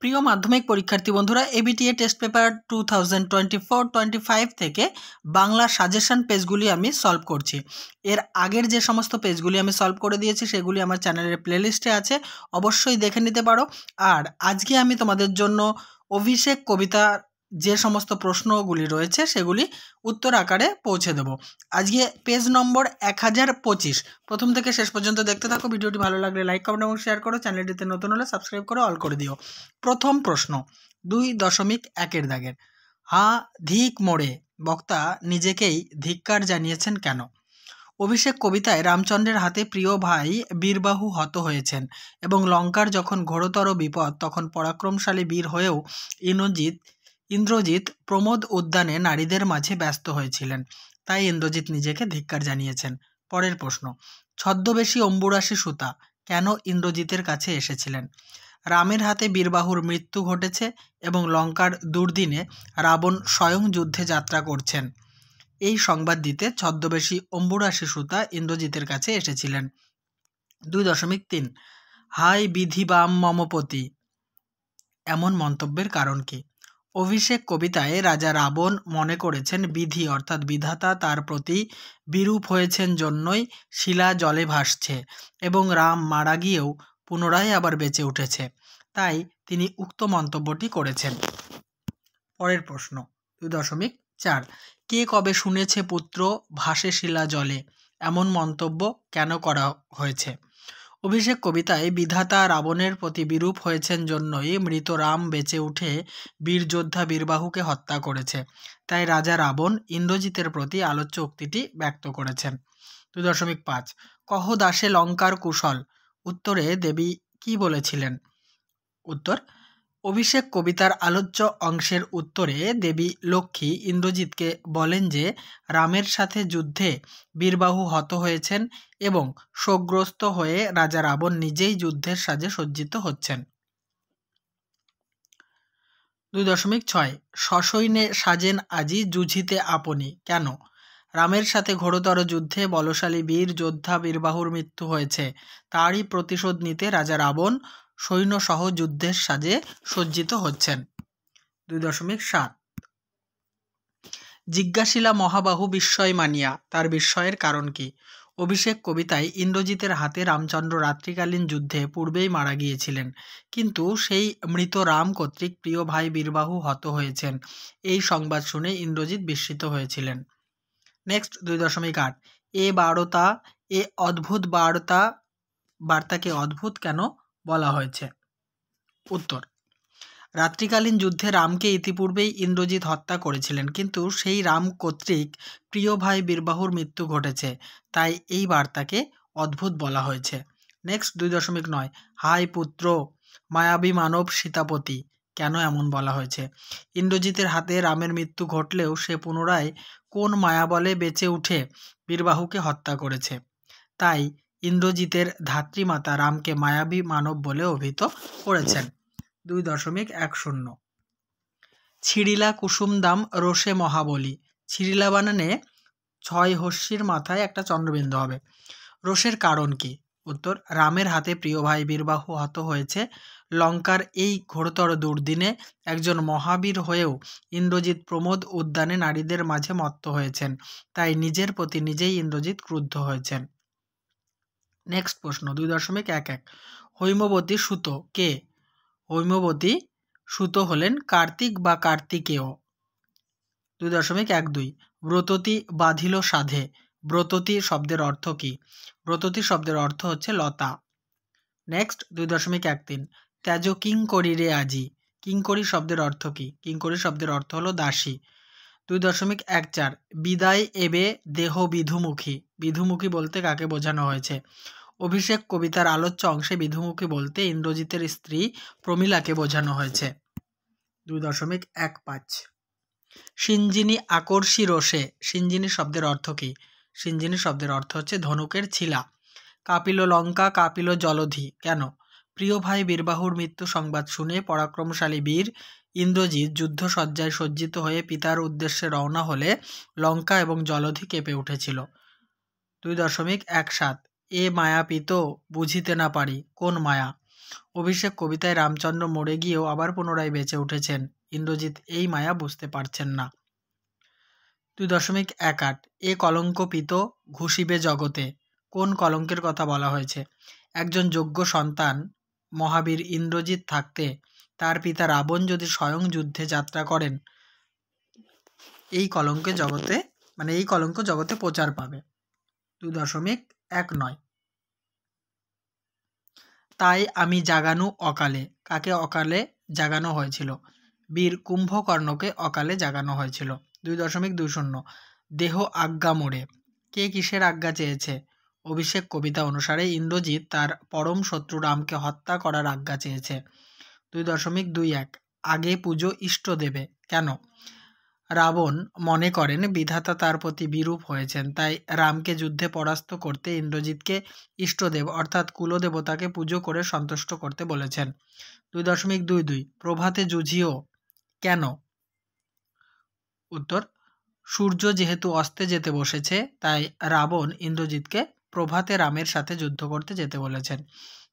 প্রিয় মাধ্যমিক পরীক্ষার্থী বন্ধুরা, এবিটিএ টেস্ট পেপার 2024-25 থেকে বাংলা সাজেশন পেজগুলি আমি সলভ করছি। এর আগের যে সমস্ত পেজগুলি আমি সলভ করে দিয়েছি সেগুলি আমার চ্যানেলের প্লেলিস্টে আছে, অবশ্যই দেখে নিতে পারো। আর আজকে আমি তোমাদের জন্য অভিষেক কবিতা যে সমস্ত প্রশ্নগুলি রয়েছে সেগুলি উত্তর আকারে পৌঁছে দেব। আজকে পেজ নম্বর 1025, প্রথম থেকে শেষ পর্যন্ত দেখতে থাকো। ভিডিওটি ভালো লাগলে লাইক, কমেন্ট এবং শেয়ার করো। চ্যানেলটিতে নতুন হলে সাবস্ক্রাইব করে অল করে দিও। প্রথম প্রশ্ন 2.1 দাগের। হা ধিক মোড়ে বক্তা নিজেকেই ধিক্কার জানিয়েছেন কেন? অভিষেক কবিতায় রামচন্দ্রের হাতে প্রিয় ভাই বীরবাহু হত হয়েছেন এবং লঙ্কার যখন ঘোরতর বিপদ তখন পরাক্রমশালী বীর হয়েও ইন্দ্রজিৎ প্রমোদ উদ্যানে নারীদের মাঝে ব্যস্ত হয়েছিলেন, তাই ইন্দ্রজিৎ নিজেকে ধিক্কার জানিয়েছেন। পরের প্রশ্ন, ছদ্মবেশী অম্বুরাশি সুতা কেন ইন্দ্রজিতের কাছে এসেছিলেন? রামের হাতে বীরবাহুর মৃত্যু ঘটেছে এবং লঙ্কার দুর্দিনে রাবণ স্বয়ং যুদ্ধে যাত্রা করছেন। এই সংবাদ দিতে ছদ্মবেশী অম্বুরাশি সুতা ইন্দ্রজিতের কাছে এসেছিলেন। 2.3 হাই বিধিবাম মমপতি এমন মন্তব্যের কারণ কি? অভিষেক কবিতায় রাজা রাবণ মনে করেছেন বিধি অর্থাৎ বিধাতা তার প্রতি বিরূপ হয়েছেন জন্যই শিলা জলে ভাসছে এবং রাম মারা গিয়েও পুনরায় আবার বেঁচে উঠেছে, তাই তিনি উক্ত মন্তব্যটি করেছেন। পরের প্রশ্ন 2.4 কে কবে শুনেছে পুত্র ভাসে শিলা জলে এমন মন্তব্য কেন করা হয়েছে? অভিষেক কবিতায় বিধাতা রাবণের প্রতি বিরূপ হয়েছেন জন্যই মৃত রাম বেঁচে উঠে বীর যোদ্ধা বীরবাহুকে হত্যা করেছে, তাই রাজা রাবণ ইন্দ্রজিতের প্রতি আলোচ্য উক্তিটি ব্যক্ত করেছেন। 2.5 কহ দাসে লঙ্কার কুশল উত্তরে দেবী কি বলেছিলেন? উত্তর, অভিষেক কবিতার আলোচ্য অংশের উত্তরে দেবী লক্ষ্মী ইন্দ্রজিৎকে বলেন যে রামের সাথে যুদ্ধে বীরবাহু হত হয়েছেন এবং শোকগ্রস্ত হয়ে রাজা রাবণ নিজেই যুদ্ধের সাজে সজ্জিত হচ্ছেন। 2.6 সসৈন্যে সাজেন আজি যুঝিতে আপনি কেন? রামের সাথে ঘোরতর যুদ্ধে বলশালী বীর যোদ্ধা বীরবাহুর মৃত্যু হয়েছে, তারই প্রতিশোধ নিতে রাজা রাবণ সৈন্যসহ যুদ্ধের সাজে সজ্জিত হচ্ছেন। 2.7 জিজ্ঞাসিলা মহাবাহু বিস্ময় মানিয়া তার বিস্ময়ের কারণ কি? অভিষেক কবিতায় ইন্দ্রজিতের হাতে রামচন্দ্র রাত্রিকালীন যুদ্ধে পূর্বেই মারা গিয়েছিলেন, কিন্তু সেই মৃত রাম কর্তৃক প্রিয় ভাই বীরবাহু হত হয়েছেন এই সংবাদ শুনে ইন্দ্রজিৎ বিস্মিত হয়েছিলেন। নেক্সট 2.8 এ বার্তা এ অদ্ভুত বার্তাকে অদ্ভুত কেন বলা হয়েছে? উত্তর, রাত্রিকালীন যুদ্ধে রামকে ইতিপূর্বেই ইন্দ্রজিৎ হত্যা করেছিলেন, কিন্তু সেই রাম কর্তৃক প্রিয় ভাই বীরবাহুর মৃত্যু ঘটেছে, তাই এই বার্তাকে অদ্ভুত বলা হয়েছে। নেক্সট 2.9 হাই পুত্র মায়াবী মানব সীতাপতি কেন এমন বলা হয়েছে? ইন্দ্রজিতের হাতে রামের মৃত্যু ঘটলেও সে পুনরায় কোন মায়াবলে বেঁচে উঠে বীরবাহুকে হত্যা করেছে, তাই ইন্দ্রজিতের ধাত্রীমাতা রামকে মায়াবী মানব বলে অভিহিত করেছেন। 2.10 ছিড়িলা কুসুম দাম রোষে মহাবলী ছিড়িলা বানানে 6 হস্যির মাথায় একটা চন্দ্রবিন্দু হবে। রোষের কারণ কি? উত্তর, রামের হাতে প্রিয় ভাই বীরবাহু হত হয়েছে। লঙ্কার এই ঘোরতর দুর্দিনে একজন মহাবীর হয়েও ইন্দ্রজিৎ প্রমোদ উদ্যানে নারীদের মাঝে মত্ত হয়েছেন, তাই নিজের প্রতি নিজেই ইন্দ্রজিৎ ক্রুদ্ধ হয়েছেন। নেক্সট প্রশ্ন 2.11 হৈমবতী সুত কে? হৈমবতী সুত হলেন কার্তিক বা কার্তিকেয়। 2.12 ব্রততী বাঁধিল সাধে ব্রততী শব্দের অর্থ কি? ব্রততী শব্দের অর্থ হচ্ছে লতা। নেক্সট 2.13 ত্যাজ কিঙ্করী রে আজি কিঙ্করী শব্দের অর্থ কি? কিঙ্করী শব্দের অর্থ হলো দাসী। 2.14 বিদায় এবে দেহ বিধুমুখী বিধুমুখী বলতে কাকে বোঝানো হয়েছে? অভিষেক কবিতার আলোচ্য অংশে বিধুমুখী বলতে ইন্দ্রজিতের স্ত্রী প্রমীলাকে বোঝানো হয়েছে। 2.15 সিঞ্জিনী আকর্ষী রোষে সিঞ্জিনী শব্দের অর্থ কি? সিঞ্জিনী শব্দের অর্থ হচ্ছে ধনুকের ছিলা। কাঁপিল লঙ্কা কাঁপিল জলধি কেন? প্রিয় ভাই বীরবাহুর মৃত্যু সংবাদ শুনে পরাক্রমশালী বীর ইন্দ্রজিৎ যুদ্ধসজ্জায় সজ্জিত হয়ে পিতার উদ্দেশ্যে রওনা হলে লঙ্কা এবং জলধি কেঁপে উঠেছিল। 2.17 এ মায়া পিত বুঝিতে না পারি কোন মায়া? অভিষেক কবিতায় রামচন্দ্র মরে গিয়েও আবার পুনরায় বেঁচে উঠেছেন। ইন্দ্রজিৎ এই মায়া বুঝতে পারছেন না। 2.18 এ কলঙ্ক পিত ঘুষিবে জগতে। কোন কলঙ্কের কথা বলা হয়েছে? একজন যোগ্য সন্তান মহাবীর ইন্দ্রজিৎ থাকতে তার পিতা রাবণ যদি স্বয়ং যুদ্ধে যাত্রা করেন, এই কলঙ্ক জগতে প্রচার পাবে। 2.19 তাই আমি জাগানু অকালে। কাকে অকালে জাগানো হয়েছিল? বীর কুম্ভকর্ণকে অকালে জাগানো হয়েছিল। 2.20 দেহ আজ্ঞা মোড়ে। কে কিসের আজ্ঞা চেয়েছে? অভিষেক কবিতা অনুসারে ইন্দ্রজিৎ তার পরম শত্রু রামকে হত্যা করার আজ্ঞা চেয়েছে। 2.21 আগে পুজো ইষ্ট দেবে। কেন? রাবণ মনে করেন বিধাতা তার প্রতি বিরূপ হয়েছেন, তাই রামকে যুদ্ধে পরাস্ত করতে ইন্দ্রজিৎকে ইষ্টদেব অর্থাৎ কুলদেবতাকে পুজো করে সন্তুষ্ট করতে বলেছেন। 2.22 প্রভাতে যুঝিও। কেন? উত্তর, সূর্য যেহেতু অস্তে যেতে বসেছে, তাই রাবণ ইন্দ্রজিৎকে প্রভাতে রামের সাথে যুদ্ধ করতে যেতে বলেছেন।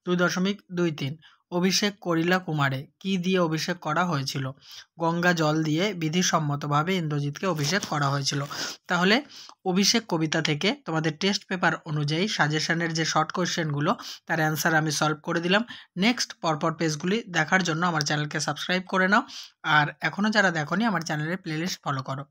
2.23 অভিষেক করিলা কুমারে। কি দিয়ে অভিষেক করা হয়েছিল? গঙ্গা জল দিয়ে বিধিসম্মতভাবে ইন্দ্রজিৎকে অভিষেক করা হয়েছিল। তাহলে অভিষেক কবিতা থেকে তোমাদের টেস্ট পেপার অনুযায়ী সাজেশনের যে শর্ট কোয়েশ্চেনগুলো, তার অ্যান্সার আমি সলভ করে দিলাম। নেক্সট পরপর পেজগুলি দেখার জন্য আমার চ্যানেলকে সাবস্ক্রাইব করে নাও, আর এখনও যারা দেখোনি আমার চ্যানেলের প্লেলিস্ট ফলো করো।